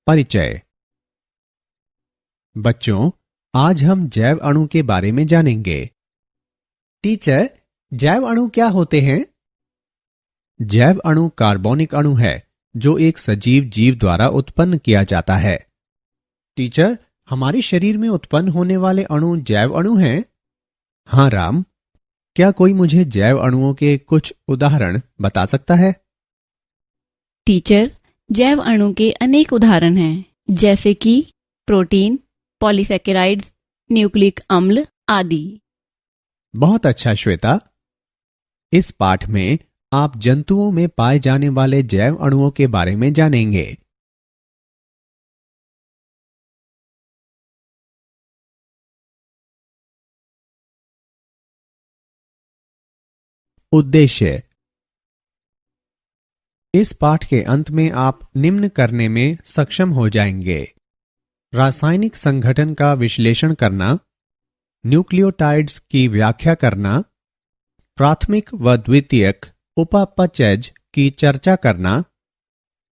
परिचय। बच्चों, आज हम जैव अणु के बारे में जानेंगे। टीचर, जैव अणु क्या होते हैं? जैव अणु कार्बनिक अणु है जो एक सजीव जीव द्वारा उत्पन्न किया जाता है। टीचर, हमारे शरीर में उत्पन्न होने वाले अणु जैव अणु हैं? हाँ राम, क्या कोई मुझे जैव अणुओं के कुछ उदाहरण बता सकता है? टीचर, जैव अणु के अनेक उदाहरण हैं, जैसे कि प्रोटीन, पॉलीसेकेराइड्स, न्यूक्लिक अम्ल आदि। बहुत अच्छा श्वेता। इस पाठ में आप जंतुओं में पाए जाने वाले जैव अणुओं के बारे में जानेंगे। उद्देश्य। इस पाठ के अंत में आप निम्न करने में सक्षम हो जाएंगे: रासायनिक संगठन का विश्लेषण करना, न्यूक्लियोटाइड्स की व्याख्या करना, प्राथमिक व द्वितीयक उपापचयज की चर्चा करना,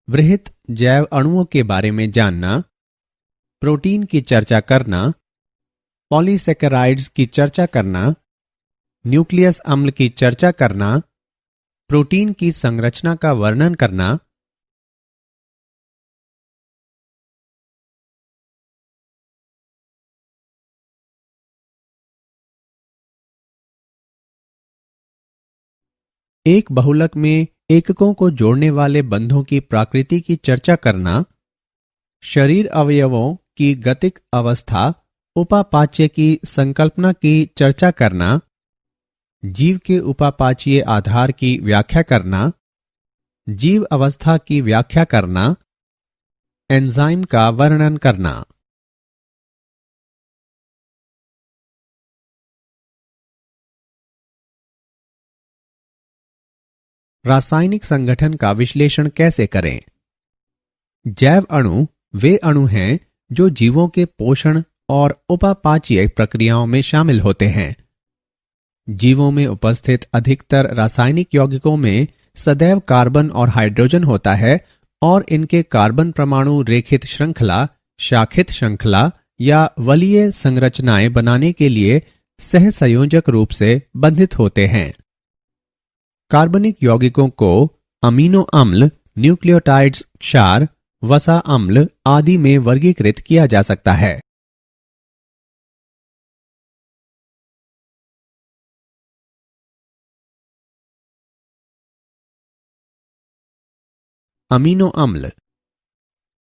वृहत जैव अणुओं के बारे में जानना, प्रोटीन की चर्चा करना, पॉलीसेकेराइड्स की चर्चा करना, न्यूक्लियस अम्ल की चर्चा करना, प्रोटीन की संरचना का वर्णन करना, एक बहुलक में एककों को जोड़ने वाले बंधों की प्रकृति की चर्चा करना, शरीर अवयवों की गतिक अवस्था उपापाच्य की संकल्पना की चर्चा करना, जीव के उपापाचीय आधार की व्याख्या करना, जीव अवस्था की व्याख्या करना, एंजाइम का वर्णन करना। रासायनिक संगठन का विश्लेषण कैसे करें? जैव अणु वे अणु हैं जो जीवों के पोषण और उपापाचीय प्रक्रियाओं में शामिल होते हैं। जीवों में उपस्थित अधिकतर रासायनिक यौगिकों में सदैव कार्बन और हाइड्रोजन होता है और इनके कार्बन परमाणु रेखित श्रृंखला, शाखित श्रृंखला या वलीय संरचनाएं बनाने के लिए सहसंयोजक रूप से बंधित होते हैं। कार्बनिक यौगिकों को अमीनो अम्ल, न्यूक्लियोटाइड्स, क्षार, वसा अम्ल आदि में वर्गीकृत किया जा सकता है। अमीनो अम्ल।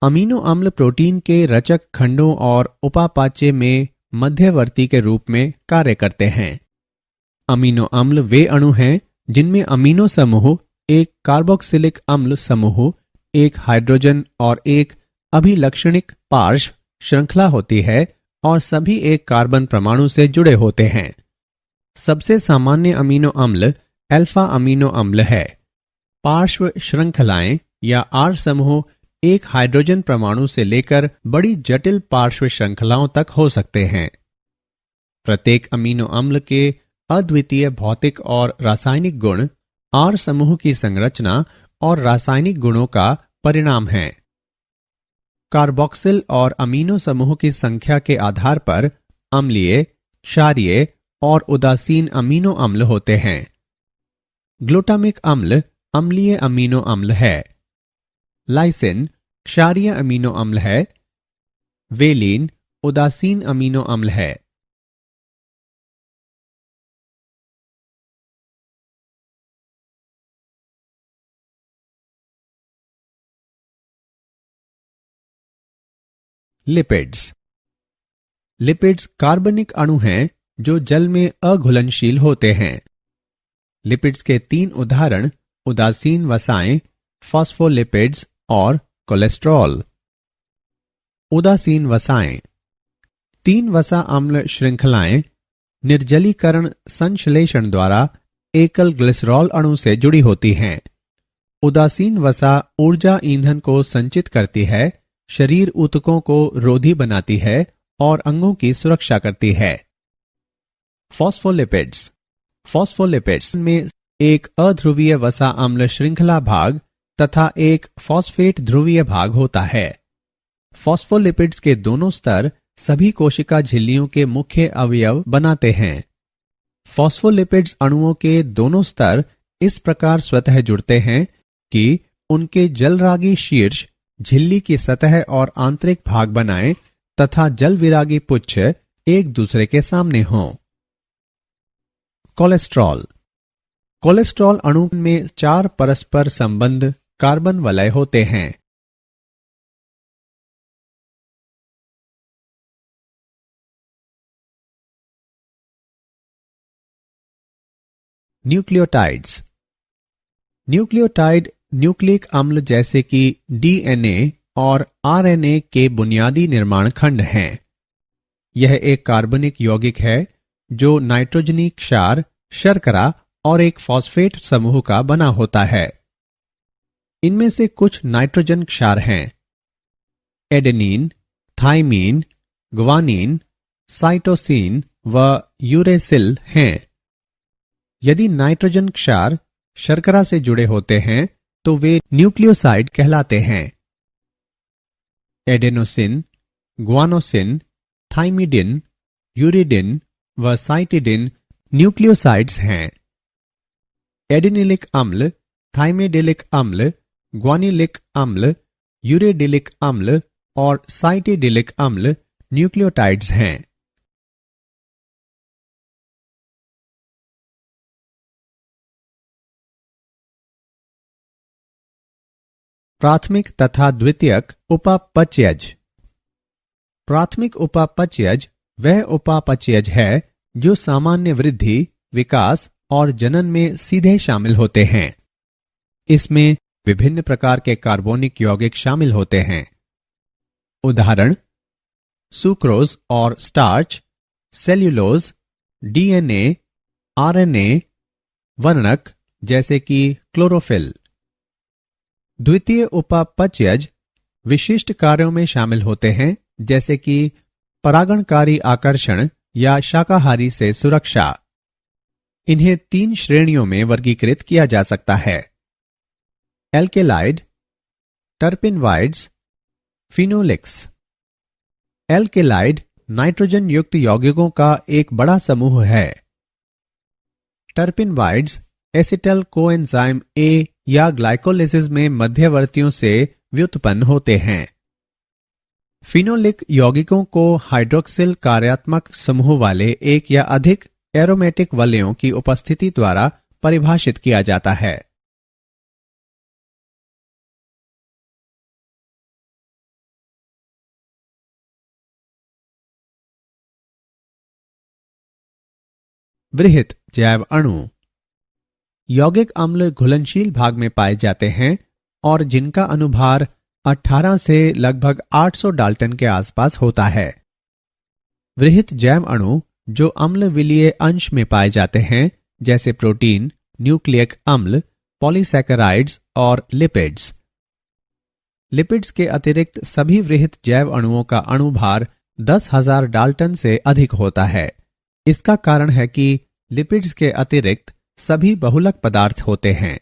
अमीनो अम्ल प्रोटीन के रचक खंडों और उपापाच्य में मध्यवर्ती के रूप में कार्य करते हैं। अमीनो अम्ल वे अणु हैं जिनमें अमीनो समूह, एक कार्बोक्सिलिक अम्ल समूह, एक हाइड्रोजन और एक अभिलक्षणिक पार्श्व श्रृंखला होती है और सभी एक कार्बन परमाणु से जुड़े होते हैं। सबसे सामान्य अमीनो अम्ल अल्फा अमीनो अम्ल है। पार्श्व श्रृंखलाएं या आर समूह एक हाइड्रोजन परमाणु से लेकर बड़ी जटिल पार्श्व श्रृंखलाओं तक हो सकते हैं। प्रत्येक अमीनो अम्ल के अद्वितीय भौतिक और रासायनिक गुण आर समूह की संरचना और रासायनिक गुणों का परिणाम हैं। कार्बोक्सिल और अमीनो समूह की संख्या के आधार पर अम्लीय, क्षारीय और उदासीन अमीनो अम्ल होते हैं। ग्लूटामिक अम्ल अम्लीय अमीनो अम्ल है। लाइसिन क्षारीय अमीनो अम्ल है। वेलिन उदासीन अमीनो अम्ल है। लिपिड्स। लिपिड्स कार्बनिक अणु हैं जो जल में अघुलनशील होते हैं। लिपिड्स के 3 उदाहरण उदासीन वसाएं, फॉस्फोलिपिड्स और कोलेस्ट्रॉल। उदासीन वसाएं 3 वसा अम्ल श्रृंखलाएं निर्जलीकरण संश्लेषण द्वारा एकल ग्लिसरॉल अणु से जुड़ी होती हैं। उदासीन वसा ऊर्जा ईंधन को संचित करती है, शरीर ऊतकों को रोधी बनाती है और अंगों की सुरक्षा करती है। फॉस्फोलिपिड्स। फॉस्फोलिपिड्स में एक अध्रुवीय वसा अम्ल श्रृंखला भाग तथा एक फॉस्फेट ध्रुवीय भाग होता है। फॉस्फोलिपिड्स के दोनों स्तर सभी कोशिका झिल्लियों के मुख्य अवयव बनाते हैं। फॉस्फोलिपिड्स अणुओं के दोनों स्तर इस प्रकार स्वतः जुड़ते हैं कि उनके जलरागी शीर्ष झिल्ली की सतह और आंतरिक भाग बनाएं तथा जल विरागी पुच्छ एक दूसरे के सामने हों। कोलेस्ट्रॉल। कोलेस्ट्रॉल अणु में 4 परस्पर संबंध कार्बन वलय होते हैं। न्यूक्लियोटाइड्स। न्यूक्लियोटाइड न्यूक्लिक अम्ल जैसे कि डीएनए और आरएनए के बुनियादी निर्माण खंड हैं। यह एक कार्बनिक यौगिक है जो नाइट्रोजनी क्षार, शर्करा और एक फॉस्फेट समूह का बना होता है। इनमें से कुछ नाइट्रोजन क्षार हैं। एडेनिन, थाइमीन, ग्वानिन, साइटोसिन व यूरेसिल हैं। यदि नाइट्रोजन क्षार शर्करा से जुड़े होते हैं तो वे न्यूक्लियोसाइड कहलाते हैं। एडेनोसिन, ग्वानोसिन, थाइमिडिन, यूरिडिन व साइटिडिन न्यूक्लियोसाइड्स हैं। एडेनिलिक अम्ल, थाइमिडिलिक अम्ल, ग्वानिलिक अम्ल, यूरिडिलिक अम्ल और साइटिडिलिक अम्ल न्यूक्लियोटाइड्स हैं। प्राथमिक तथा द्वितीयक उपापचयज। प्राथमिक उपापचयज वह उपापचयज है जो सामान्य वृद्धि, विकास और जनन में सीधे शामिल होते हैं। इसमें विभिन्न प्रकार के कार्बोनिक यौगिक शामिल होते हैं। उदाहरण: सुक्रोज और स्टार्च, सेल्यूलोज, डीएनए, आरएनए, वर्णक जैसे कि क्लोरोफिल। द्वितीय उपापचयज विशिष्ट कार्यों में शामिल होते हैं जैसे कि परागणकारी आकर्षण या शाकाहारी से सुरक्षा। इन्हें 3 श्रेणियों में वर्गीकृत किया जा सकता है: एल्केलाइड, टर्पिनवाइड्स, फिनोलिक्स। एल्केलाइड नाइट्रोजन युक्त यौगिकों का एक बड़ा समूह है। टर्पिनवाइड्स एसिटल कोएंजाइम ए या ग्लाइकोलिसिस में मध्यवर्तियों से व्युत्पन्न होते हैं। फिनोलिक यौगिकों को हाइड्रोक्सिल कार्यात्मक समूह वाले एक या अधिक एरोमेटिक वलयों की उपस्थिति द्वारा परिभाषित किया जाता है। वृहत जैव अणु। यौगिक अम्ल घुलनशील भाग में पाए जाते हैं और जिनका अनुभार 18 से लगभग 800 डाल्टन के आसपास होता है। वृहत जैव अणु जो अम्ल विलीय अंश में पाए जाते हैं जैसे प्रोटीन, न्यूक्लियक अम्ल, पॉलीसैकेराइड्स और लिपिड्स। लिपिड्स के अतिरिक्त सभी वृहत जैव अणुओं का अणुभार 10,000 डाल्टन से अधिक होता है। इसका कारण है कि लिपिड्स के अतिरिक्त सभी बहुलक पदार्थ होते हैं।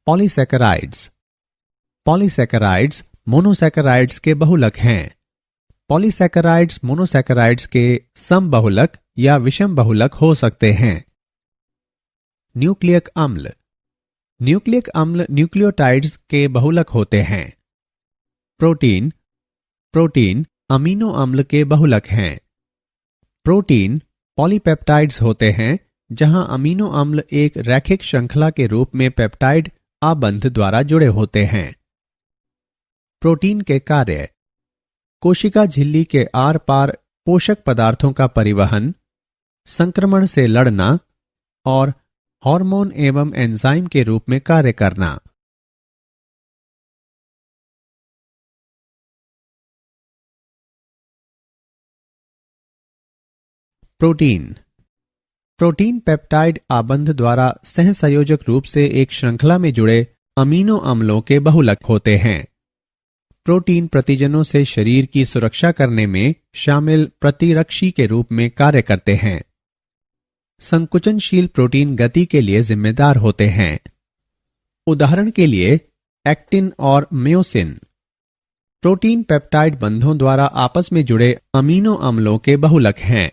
पॉलीसैकेराइड्स। पॉलीसैकेराइड्स मोनोसैकेराइड्स के बहुलक हैं। पॉलीसैकेराइड्स मोनोसैकेराइड्स के समबहुलक या विषम बहुलक हो सकते हैं। न्यूक्लियक अम्ल। न्यूक्लियक अम्ल न्यूक्लियोटाइड्स के बहुलक होते हैं। प्रोटीन। प्रोटीन अमीनो अम्ल के बहुलक हैं। प्रोटीन पॉलीपेप्टाइड्स होते हैं जहां अमीनो अम्ल एक रैखिक श्रृंखला के रूप में पेप्टाइड आबंध द्वारा जुड़े होते हैं। प्रोटीन के कार्य: कोशिका झिल्ली के आर पार पोषक पदार्थों का परिवहन, संक्रमण से लड़ना और हार्मोन एवं एंजाइम के रूप में कार्य करना। प्रोटीन। प्रोटीन पेप्टाइड आबंध द्वारा सहसंयोजक रूप से एक श्रृंखला में जुड़े अमीनो अम्लों के बहुलक होते हैं। प्रोटीन प्रतिजनों से शरीर की सुरक्षा करने में शामिल प्रतिरक्षी के रूप में कार्य करते हैं। संकुचनशील प्रोटीन गति के लिए जिम्मेदार होते हैं। उदाहरण के लिए एक्टिन और म्योसिन। प्रोटीन पेप्टाइड बंधों द्वारा आपस में जुड़े अमीनो अम्लों के बहुलक हैं।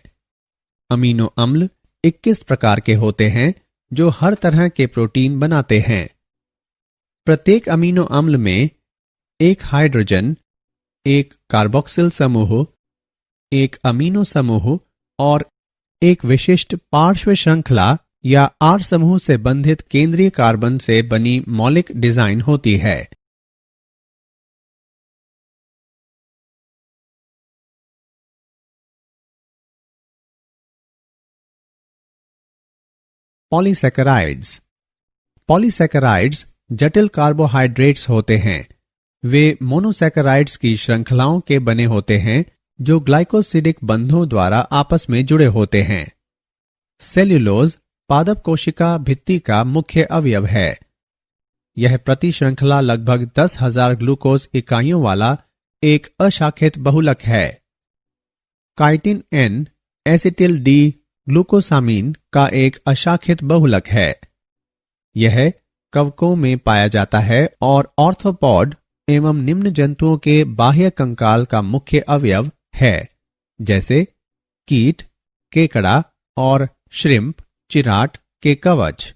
अमीनो अम्ल 21 प्रकार के होते हैं जो हर तरह के प्रोटीन बनाते हैं। प्रत्येक अमीनो अम्ल में एक हाइड्रोजन, एक कार्बोक्सिल समूह, एक अमीनो समूह और एक विशिष्ट पार्श्व श्रृंखला या आर समूह से बंधित केंद्रीय कार्बन से बनी मौलिक डिजाइन होती है। पॉलीसैकेराइड्स। पॉलीसैकेराइड्स जटिल कार्बोहाइड्रेट्स होते हैं। वे मोनोसैकेराइड्स की श्रृंखलाओं के बने होते हैं जो ग्लाइकोसिडिक बंधों द्वारा आपस में जुड़े होते हैं। सेल्यूलोज पादप कोशिका भित्ति का मुख्य अवयव है। यह प्रति श्रृंखला लगभग 10,000 ग्लूकोज इकाइयों वाला एक अशाखित बहुलक है। Chitin N acetyl D glucosamine का एक अशाखित बहुलक है। यह कवकों में पाया जाता है और ऑर्थोपॉड एवं निम्न जंतुओं के बाह्य कंकाल का मुख्य अवयव है, जैसे कीट, केकड़ा और श्रिम्प, चिराट के कवच।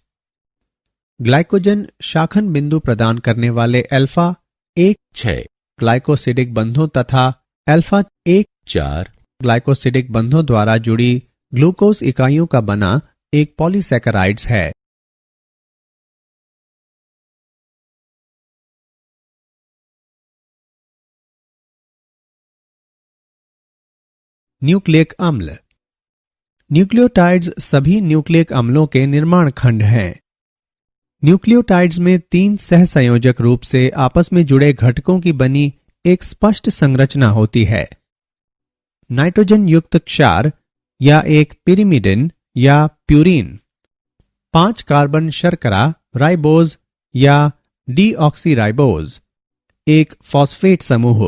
ग्लाइकोजन शाखन बिंदु प्रदान करने वाले अल्फा 1,6 ग्लाइकोसिडिक बंधों तथा अल्फा 1,4 ग्लाइकोसिडिक बंधों द्वारा जुड़ी ग्लूकोज इकाइयों का बना एक पॉलीसैकेराइड्स है। न्यूक्लिक अम्ल। न्यूक्लियोटाइड्स सभी न्यूक्लिक अम्लों के निर्माण खंड हैं। न्यूक्लियोटाइड्स में 3 सहसंयोजक रूप से आपस में जुड़े घटकों की बनी एक स्पष्ट संरचना होती है। नाइट्रोजन युक्त क्षार या एक पिरिमिडिन या प्यूरिन, 5 कार्बन शर्करा राइबोज या डीऑक्सीराइबोज, एक फॉस्फेट समूह।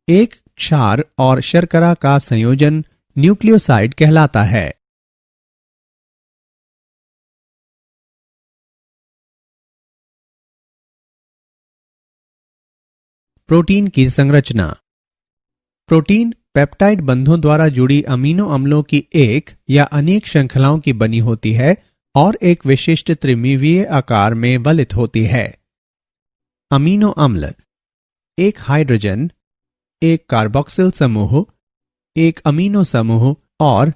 एक क्षार और शर्करा का संयोजन न्यूक्लियोसाइड कहलाता है। प्रोटीन की संरचना। प्रोटीन पेप्टाइड बंधों द्वारा जुड़ी अमीनो अम्लों की एक या अनेक श्रृंखलाओं की बनी होती है और एक विशिष्ट त्रिमिमीय आकार में वलित होती है। अमीनो अम्ल एक हाइड्रोजन, एक कार्बोक्सिल समूह, एक अमीनो समूह और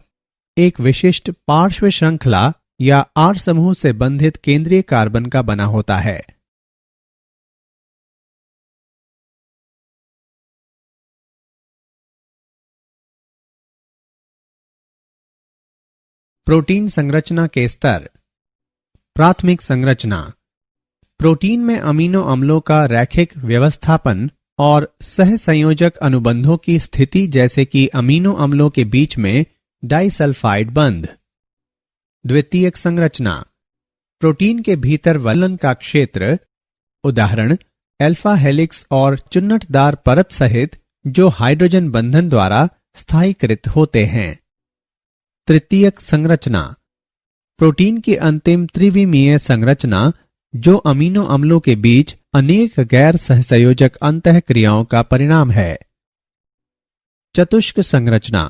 एक विशिष्ट पार्श्व श्रृंखला या आर समूह से बंधित केंद्रीय कार्बन का बना होता है। प्रोटीन संरचना के स्तर। प्राथमिक संरचना। प्रोटीन में अमीनो अम्लों का रैखिक व्यवस्थापन और सहसंयोजक अनुबंधों की स्थिति, जैसे कि अमीनो अम्लों के बीच में डाइसल्फाइड बंध। द्वितीयक संरचना। प्रोटीन के भीतर वलन का क्षेत्र, उदाहरण अल्फा हेलिक्स और चुन्नटदार परत सहित, जो हाइड्रोजन बंधन द्वारा स्थायीकृत होते हैं। तृतीयक संरचना। प्रोटीन की अंतिम त्रिविमीय संरचना, जो अमीनो अम्लों के बीच अनेक गैर सहसंयोजक अंतःक्रियाओं का परिणाम है। चतुष्क संरचना।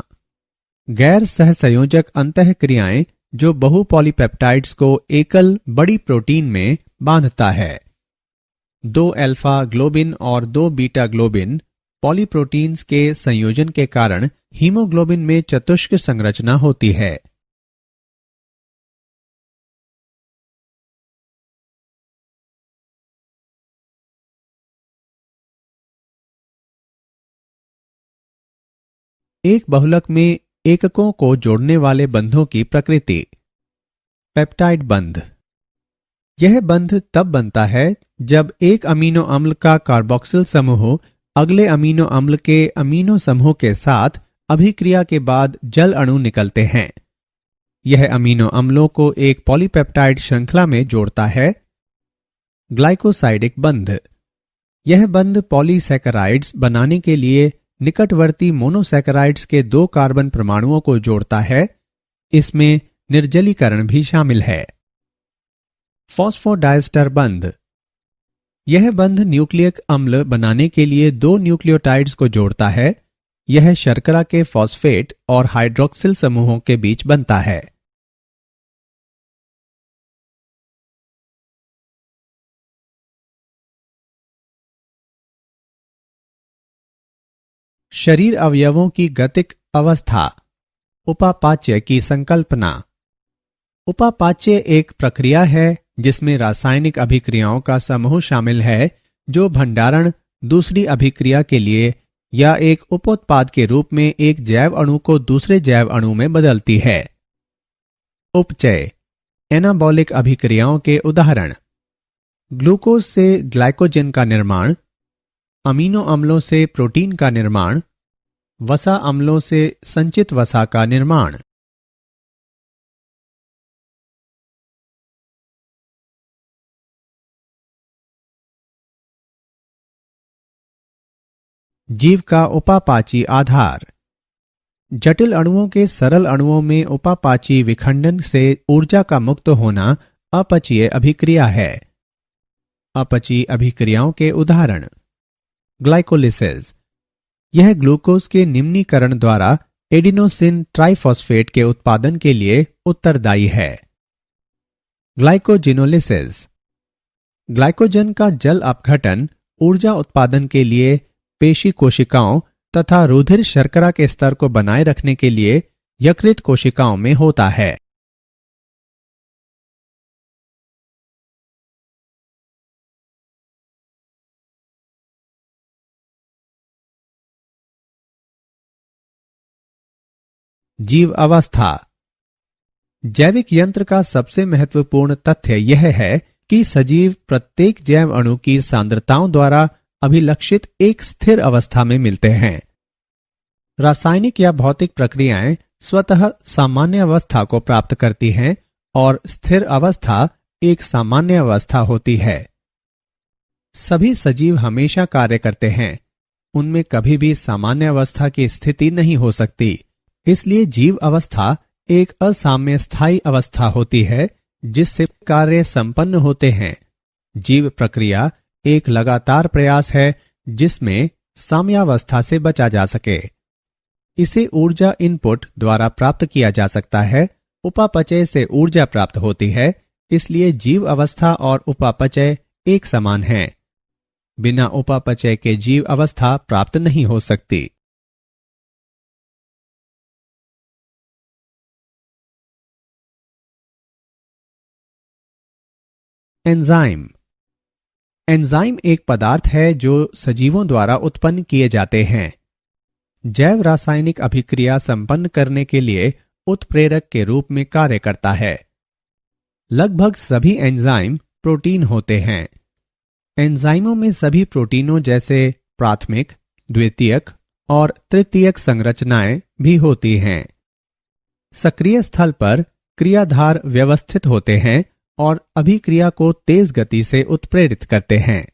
गैर सहसंयोजक अंतःक्रियाएं जो बहु पॉलीपेप्टाइड्स को एकल बड़ी प्रोटीन में बांधता है। 2 अल्फा ग्लोबिन और 2 बीटा ग्लोबिन पॉलीप्रोटीन्स के संयोजन के कारण हीमोग्लोबिन में चतुष्क संरचना होती है। एक बहुलक में एककों को जोड़ने वाले बंधों की प्रकृति। पेप्टाइड बंध। यह बंध तब बनता है जब एक अमीनो अम्ल का कार्बोक्सिल समूह अगले अमीनो अम्ल के अमीनो समूह के साथ अभिक्रिया के बाद जल अणु निकलते हैं। यह अमीनो अम्लों को एक पॉलीपेप्टाइड श्रृंखला में जोड़ता है। ग्लाइकोसाइडिक बंध। यह बंध पॉलीसैकेराइड्स बनाने के लिए निकटवर्ती मोनोसैकेराइड्स के 2 कार्बन परमाणुओं को जोड़ता है। इसमें निर्जलीकरण भी शामिल है। फॉस्फोडाइस्टर बंध। यह बंध न्यूक्लियक अम्ल बनाने के लिए दो न्यूक्लियोटाइड्स को जोड़ता है। यह शर्करा के फॉस्फेट और हाइड्रोक्सिल समूहों के बीच बनता है। शरीर अवयवों की गतिक अवस्था। उपापाच्य की संकल्पना। उपापाच्य एक प्रक्रिया है जिसमें रासायनिक अभिक्रियाओं का समूह शामिल है जो भंडारण, दूसरी अभिक्रिया के लिए या एक उपोत्पाद के रूप में एक जैव अणु को दूसरे जैव अणु में बदलती है। उपचय एनाबॉलिक अभिक्रियाओं के उदाहरण: ग्लूकोज से ग्लाइकोजन का निर्माण, अमीनो अम्लों से प्रोटीन का निर्माण, वसा अम्लों से संचित वसा का निर्माण। जीव का उपापाची आधार। जटिल अणुओं के सरल अणुओं में उपापाची विखंडन से ऊर्जा का मुक्त होना अपचयी अभिक्रिया है। अपचयी अभिक्रियाओं के उदाहरण: ग्लाइकोलिसिस, यह ग्लूकोज के निम्नीकरण द्वारा एडिनोसिन ट्राइफॉस्फेट के उत्पादन के लिए उत्तरदायी है। ग्लाइकोजिनोलिसिस, ग्लाइकोजन का जल अपघटन ऊर्जा उत्पादन के लिए पेशी कोशिकाओं तथा रुधिर शर्करा के स्तर को बनाए रखने के लिए यकृत कोशिकाओं में होता है। जीव अवस्था। जैविक यंत्र का सबसे महत्वपूर्ण तथ्य यह है कि सजीव प्रत्येक जैव अणु की सांद्रताओं द्वारा अभिलक्षित एक स्थिर अवस्था में मिलते हैं। रासायनिक या भौतिक प्रक्रियाएं स्वतः सामान्य अवस्था को प्राप्त करती हैं और स्थिर अवस्था एक सामान्य अवस्था होती है। सभी सजीव हमेशा कार्य करते हैं, उनमें कभी भी सामान्य अवस्था की स्थिति नहीं हो सकती। इसलिए जीव अवस्था एक असाम्य स्थायी अवस्था होती है जिससे कार्य संपन्न होते हैं। जीव प्रक्रिया एक लगातार प्रयास है जिसमें साम्यावस्था से बचा जा सके। इसे ऊर्जा इनपुट द्वारा प्राप्त किया जा सकता है। उपापचय से ऊर्जा प्राप्त होती है, इसलिए जीव अवस्था और उपापचय एक समान हैं। बिना उपापचय के जीव अवस्था प्राप्त नहीं हो सकती। एंजाइम। एंजाइम एक पदार्थ है जो सजीवों द्वारा उत्पन्न किए जाते हैं। जैव रासायनिक अभिक्रिया संपन्न करने के लिए उत्प्रेरक के रूप में कार्य करता है। लगभग सभी एंजाइम प्रोटीन होते हैं। एंजाइमों में सभी प्रोटीनों जैसे प्राथमिक, द्वितीयक और तृतीयक संरचनाएं भी होती हैं। सक्रिय स्थल पर क्रियाधार व्यवस्थित होते हैं और अभिक्रिया को तेज गति से उत्प्रेरित करते हैं।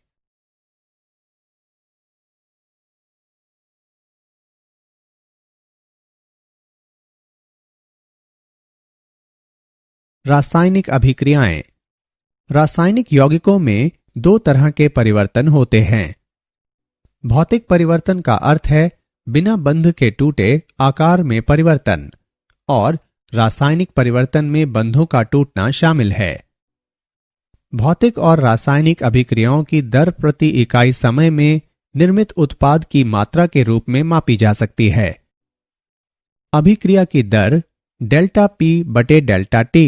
रासायनिक अभिक्रियाएं। रासायनिक यौगिकों में दो तरह के परिवर्तन होते हैं। भौतिक परिवर्तन का अर्थ है बिना बंध के टूटे आकार में परिवर्तन, और रासायनिक परिवर्तन में बंधों का टूटना शामिल है। भौतिक और रासायनिक अभिक्रियाओं की दर प्रति इकाई समय में निर्मित उत्पाद की मात्रा के रूप में मापी जा सकती है। अभिक्रिया की दर डेल्टा पी बटे डेल्टा टी।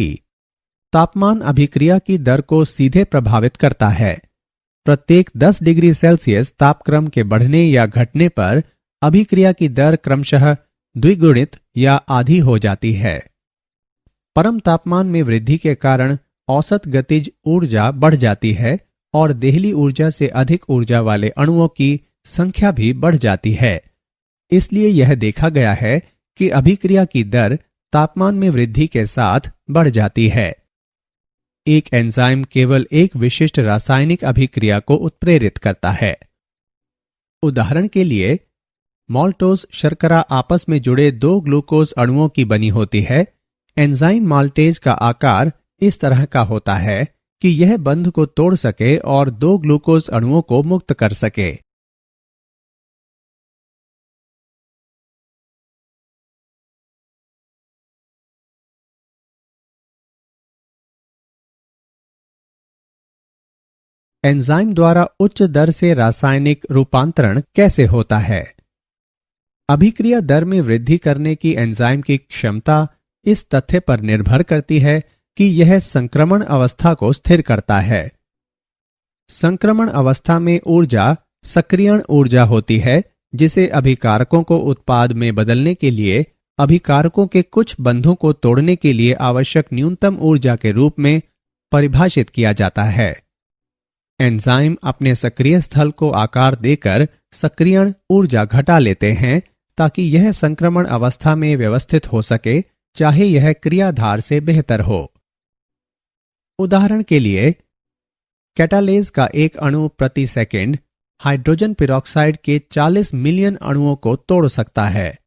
तापमान अभिक्रिया की दर को सीधे प्रभावित करता है। प्रत्येक 10 डिग्री सेल्सियस तापक्रम के बढ़ने या घटने पर अभिक्रिया की दर क्रमशः द्विगुणित या आधी हो जाती है। परम तापमान में वृद्धि के कारण औसत गतिज ऊर्जा बढ़ जाती है और देहली ऊर्जा से अधिक ऊर्जा वाले अणुओं की संख्या भी बढ़ जाती है। इसलिए यह देखा गया है कि अभिक्रिया की दर तापमान में वृद्धि के साथ बढ़ जाती है। एक एंजाइम केवल एक विशिष्ट रासायनिक अभिक्रिया को उत्प्रेरित करता है। उदाहरण के लिए, माल्टोज शर्करा आपस में जुड़े दो ग्लूकोज अणुओं की बनी होती है। एंजाइम माल्टेज का आकार इस तरह का होता है कि यह बंध को तोड़ सके और 2 ग्लूकोज अणुओं को मुक्त कर सके। एंजाइम द्वारा उच्च दर से रासायनिक रूपांतरण कैसे होता है? अभिक्रिया दर में वृद्धि करने की एंजाइम की क्षमता इस तथ्य पर निर्भर करती है कि यह संक्रमण अवस्था को स्थिर करता है। संक्रमण अवस्था में ऊर्जा सक्रियण ऊर्जा होती है, जिसे अभिकारकों को उत्पाद में बदलने के लिए अभिकारकों के कुछ बंधों को तोड़ने के लिए आवश्यक न्यूनतम ऊर्जा के रूप में परिभाषित किया जाता है। एंजाइम अपने सक्रिय स्थल को आकार देकर सक्रियण ऊर्जा घटा लेते हैं ताकि यह संक्रमण अवस्था में व्यवस्थित हो सके, चाहे यह क्रियाधार से बेहतर हो। उदाहरण के लिए, कैटालेज का एक अणु प्रति सेकंड हाइड्रोजन पेरोक्साइड के 40 मिलियन अणुओं को तोड़ सकता है।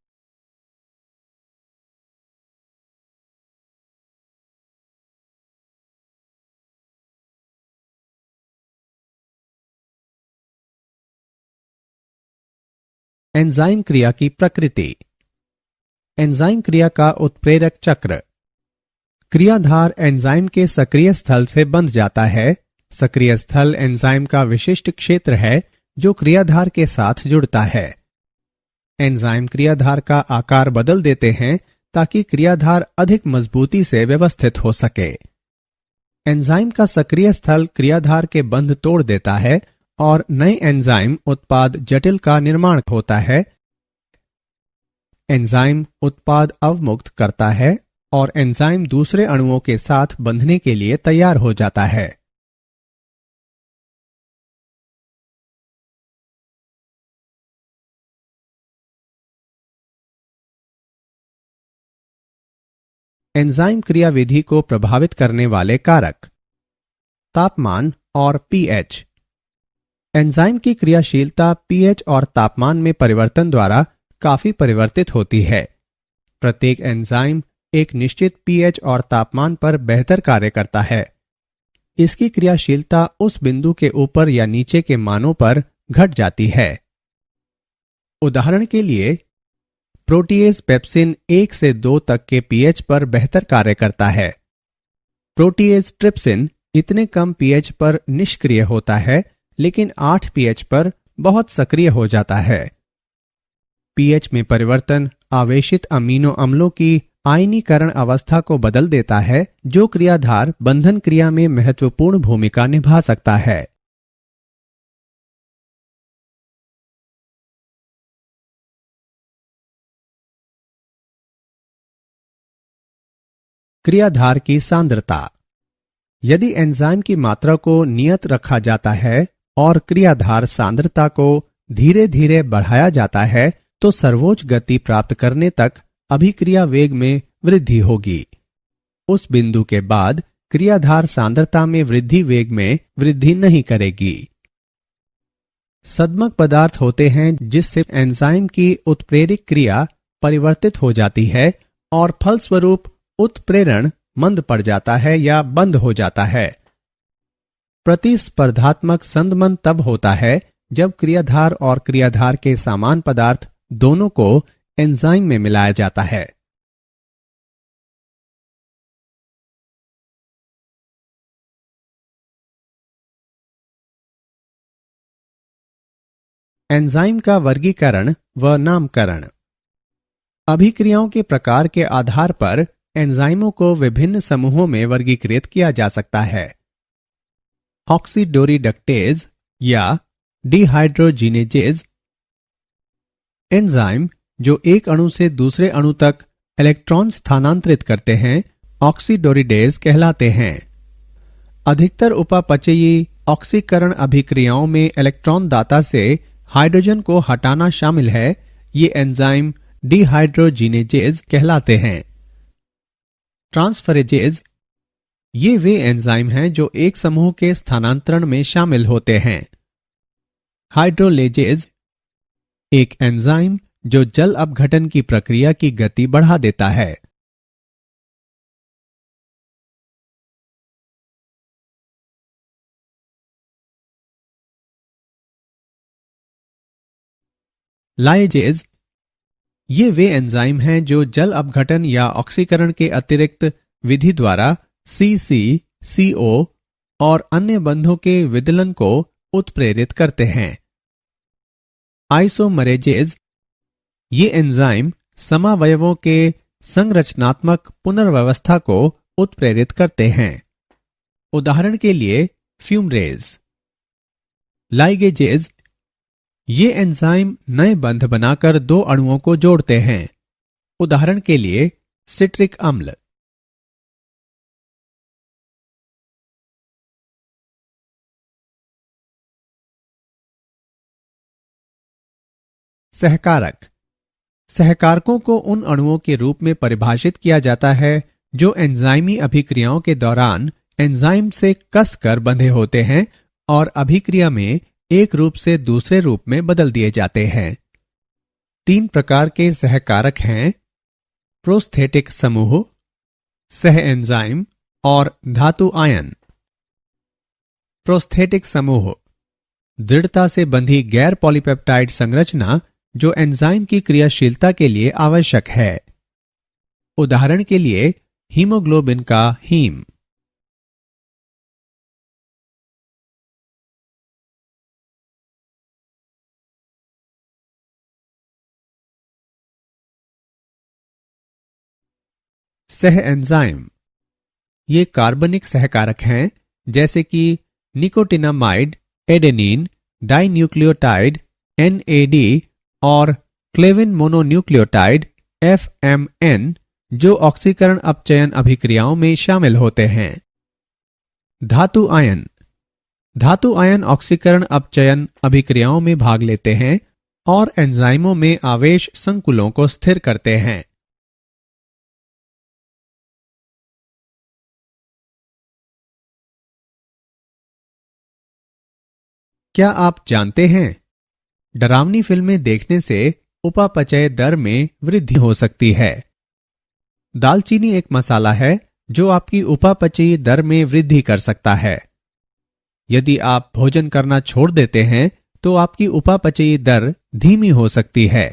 एंजाइम क्रिया की प्रकृति। एंजाइम क्रिया का उत्प्रेरक चक्र। क्रियाधार एंजाइम के सक्रिय स्थल से बंध जाता है। सक्रिय स्थल एंजाइम का विशिष्ट क्षेत्र है जो क्रियाधार के साथ जुड़ता है। एंजाइम क्रियाधार का आकार बदल देते हैं ताकि क्रियाधार अधिक मजबूती से व्यवस्थित हो सके। एंजाइम का सक्रिय स्थल क्रियाधार के बंध तोड़ देता है और नए एंजाइम उत्पाद जटिल का निर्माण होता है। एंजाइम उत्पाद अवमुक्त करता है और एंजाइम दूसरे अणुओं के साथ बंधने के लिए तैयार हो जाता है। एंजाइम क्रियाविधि को प्रभावित करने वाले कारक। तापमान और पीएच। एंजाइम की क्रियाशीलता पीएच और तापमान में परिवर्तन द्वारा काफी परिवर्तित होती है। प्रत्येक एंजाइम एक निश्चित पीएच और तापमान पर बेहतर कार्य करता है। इसकी क्रियाशीलता उस बिंदु के ऊपर या नीचे के मानों पर घट जाती है। उदाहरण के लिए, प्रोटीएज पेप्सिन 1 से 2 तक के पीएच पर बेहतर कार्य करता है। प्रोटीएज ट्रिप्सिन इतने कम पीएच पर निष्क्रिय होता है, लेकिन 8 पीएच पर बहुत सक्रिय हो जाता है। पीएच में परिवर्तन आवेशित अमीनो अम्लों की आयनीकरण अवस्था को बदल देता है, जो क्रियाधार बंधन क्रिया में महत्वपूर्ण भूमिका निभा सकता है। क्रियाधार की सांद्रता। यदि एंजाइम की मात्रा को नियत रखा जाता है और क्रियाधार सांद्रता को धीरे धीरे बढ़ाया जाता है, तो सर्वोच्च गति प्राप्त करने तक अभिक्रिया वेग में वृद्धि होगी। उस बिंदु के बाद क्रियाधार सांद्रता में वृद्धि वेग में वृद्धि नहीं करेगी। सद्मक पदार्थ होते हैं जिससे एंजाइम की उत्प्रेरक क्रिया परिवर्तित हो जाती है और फलस्वरूप उत्प्रेरण मंद पड़ जाता है या बंद हो जाता है। प्रतिस्पर्धात्मक संदमन तब होता है जब क्रियाधार और क्रियाधार के समान पदार्थ दोनों को एंजाइम में मिलाया जाता है। एंजाइम का वर्गीकरण व नामकरण। अभिक्रियाओं के प्रकार के आधार पर एंजाइमों को विभिन्न समूहों में वर्गीकृत किया जा सकता है। ऑक्सीडोरिडक्टेज या डिहाइड्रोजिनेजेज। एंजाइम जो एक अणु से दूसरे अणु तक इलेक्ट्रॉन स्थानांतरित करते हैं, ऑक्सीडोरिडेज कहलाते हैं। अधिकतर उपापचयी ऑक्सीकरण अभिक्रियाओं में इलेक्ट्रॉन दाता से हाइड्रोजन को हटाना शामिल है। ये एंजाइम डिहाइड्रोजिनेजेज कहलाते हैं। ट्रांसफरेजेज, ये वे एंजाइम हैं जो एक समूह के स्थानांतरण में शामिल होते हैं। हाइड्रोलेजेज, एक एंजाइम जो जल अपघटन की प्रक्रिया की गति बढ़ा देता है। लाइजेज ये वे एंजाइम हैं जो जल अपघटन या ऑक्सीकरण के अतिरिक्त विधि द्वारा सीसी, CO और अन्य बंधों के विदलन को उत्प्रेरित करते हैं। आइसोमरेजेज ये एंजाइम समावयवों के संरचनात्मक पुनर्व्यवस्था को उत्प्रेरित करते हैं। उदाहरण के लिए फ्यूमरेज। लाइगेजेज ये एंजाइम नए बंध बनाकर दो अणुओं को जोड़ते हैं। उदाहरण के लिए सिट्रिक अम्ल। सहकारक सहकारकों को उन अणुओं के रूप में परिभाषित किया जाता है जो एंजाइमी अभिक्रियाओं के दौरान एंजाइम से कसकर बंधे होते हैं और अभिक्रिया में एक रूप से दूसरे रूप में बदल दिए जाते हैं। 3 प्रकार के सहकारक हैं: प्रोस्थेटिक समूह, सह एंजाइम और धातु आयन। प्रोस्थेटिक समूह दृढ़ता से बंधी गैर पॉलीपेप्टाइड संरचना जो एंजाइम की क्रियाशीलता के लिए आवश्यक है। उदाहरण के लिए हीमोग्लोबिन का हीम। सह एंजाइम ये कार्बनिक सहकारक हैं जैसे कि निकोटिनामाइड, एडेनिन, डाइन्यूक्लियोटाइड NAD और क्लेविन मोनोन्यूक्लियोटाइड FMN जो ऑक्सीकरण अपचयन अभिक्रियाओं में शामिल होते हैं। धातु आयन धातु आयन ऑक्सीकरण अपचयन अभिक्रियाओं में भाग लेते हैं और एंजाइमों में आवेश संकुलों को स्थिर करते हैं। क्या आप जानते हैं डरावनी फिल्में देखने से उपापचय दर में वृद्धि हो सकती है। दालचीनी एक मसाला है जो आपकी उपापचयी दर में वृद्धि कर सकता है। यदि आप भोजन करना छोड़ देते हैं तो आपकी उपापचयी दर धीमी हो सकती है।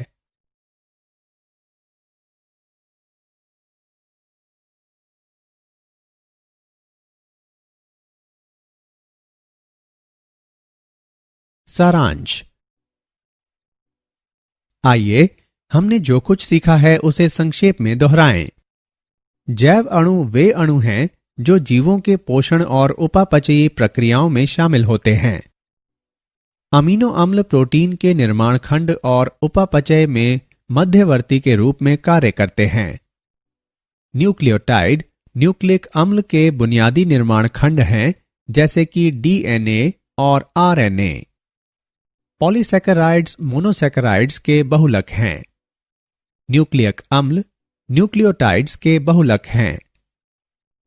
सारांश। आइए हमने जो कुछ सीखा है उसे संक्षेप में दोहराएं। जैव अणु वे अणु हैं जो जीवों के पोषण और उपापचयी प्रक्रियाओं में शामिल होते हैं। अमीनो अम्ल प्रोटीन के निर्माण खंड और उपापचय में मध्यवर्ती के रूप में कार्य करते हैं। न्यूक्लियोटाइड न्यूक्लिक अम्ल के बुनियादी निर्माण खंड हैं जैसे कि DNA और RNA। पॉलीसैकेराइड्स मोनोसैकेराइड्स के बहुलक हैं। न्यूक्लियक अम्ल न्यूक्लियोटाइड्स के बहुलक हैं।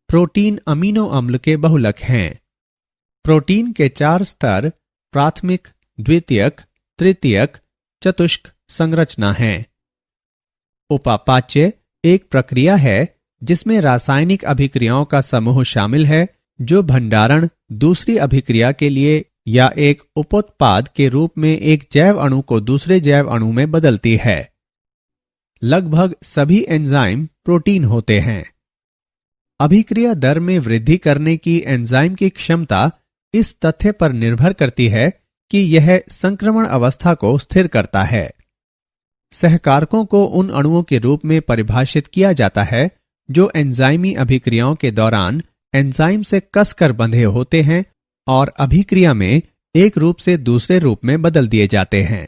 प्रोटीन अमीनो अम्ल के बहुलक हैं। प्रोटीन के 4 स्तर प्राथमिक, द्वितीयक, तृतीयक, चतुष्क संरचना हैं। उपापाच्य एक प्रक्रिया है जिसमें रासायनिक अभिक्रियाओं का समूह शामिल है जो भंडारण, दूसरी अभिक्रिया के लिए या एक उपोत्पाद के रूप में एक जैव अणु को दूसरे जैव अणु में बदलती है। लगभग सभी एंजाइम प्रोटीन होते हैं। अभिक्रिया दर में वृद्धि करने की एंजाइम की क्षमता इस तथ्य पर निर्भर करती है कि यह संक्रमण अवस्था को स्थिर करता है। सहकारकों को उन अणुओं के रूप में परिभाषित किया जाता है जो एंजाइमी अभिक्रियाओं के दौरान एंजाइम से कसकर बंधे होते हैं और अभिक्रिया में एक रूप से दूसरे रूप में बदल दिए जाते हैं।